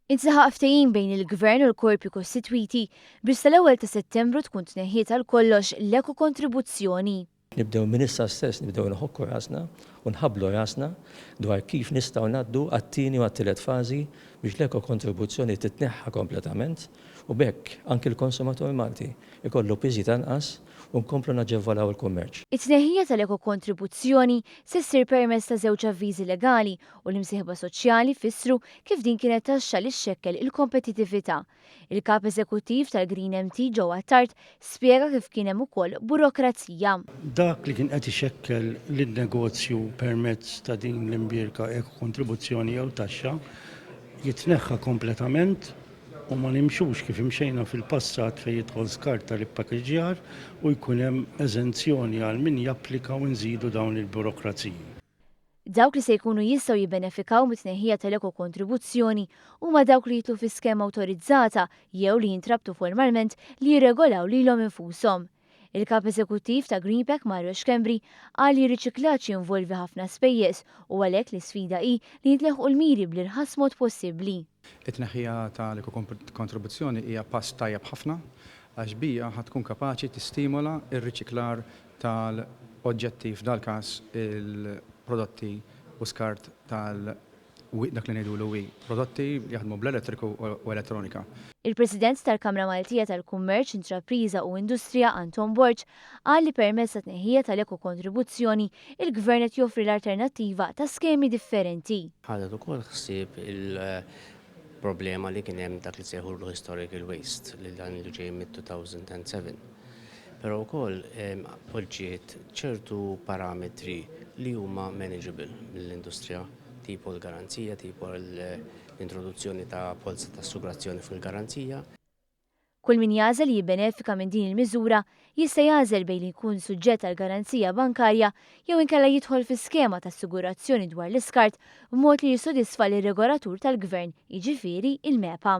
Insaħaq ftehim bejn il-Gvern u l-korpi kostitwiti biex tal-ewwel ta' Settembru tkun tneħħiet għal kollox l-eko kontribuzzjoni. Nibdew minissa stess nibdew nħokku rasna u nħablu rasna dwar kif nistgħu ngħaddu għat-tieni u għat-tielet fażi biex l-eko kontribuzzjoni titneħħa kompletament u bekk anke l-konsumatur Malti ikollu piżi tanqas u nkomplu naġevolaw il-kummerċ. It-tneħħija tal-eko kontribuzzjoni se ssir permezz ta' żewġ avviżi legali u l-imsieħba soċjali fissru kif din kienet taxxa li xekkel il-kompetitività. Il-kap eżekuttiv tal-Green MT ġewwa Tart spjega kif kien hemm ukoll burokrazija. Dak li kien qed ixekkel lin-negozju permezz ta' din l-imbirka eko kontribuzzjoni jew taxxa jitneħħa kompletament u ma nimxux kif imxejna fil-passat fejn jidħol skart tal-ippakeġġjar u jkun hemm eżenzjoni għal min japplika u nżidu dawn il-burokraziji. Dawk li se jkunu jistgħu jibbenefikaw mit-tneħħija tal-eko kontribuzzjoni huma dawk li jitlu fi skema awtorizzata jew li jintrabtu formalment li jirregolaw lilhom infushom. Il-kap eżekuttiv ta' Greenpack Mario Xkembri qal li riċiklaġġ jinvolvi ħafna spejjeż u għalhekk l-isfida hi li jitleħħu l-miri bl-irħas mod possibbli. It-tneħħija tal-eko kontribuzzjoni hija pass tajjeb ħafna għax bija ħatkun kapaċi tistimola r-riċiklar tal-oġġetti f'dal-każ il-prodotti u skart dak li ngħidu l prodotti li jaħdmu bl-elettriku u elettronika. Il-President tal-Kamra Maltija tal-Kummerċ, Intrapriża u Industrija Anton Borġ qal li permezz ta' tneħħija tal-eko kontribuzzjoni il-Gvern qed joffri l-alternattiva ta' skemi differenti. Ħadet ukoll ħsieb il-problema li kien hemm dak li seħħu l-historical waste li dan li ġej mid-2007. Però wkoll poġġiet ċertu parametri li huma manageable mill-industrija tipo l-garanzija, tipo l-introduzzjoni ta' polza ta' assigurazzjoni fil-garanzija. Kull min jażel jibbenefika minn din il-miżura jista' jażel bejn li jkun suġġett għal garanzija bankarja jew inkella jidħol fi skema ta' assigurazzjoni dwar l-iskart b'mod li jissodisfa l-regolatur tal-Gvern, jiġifieri il-MEPA.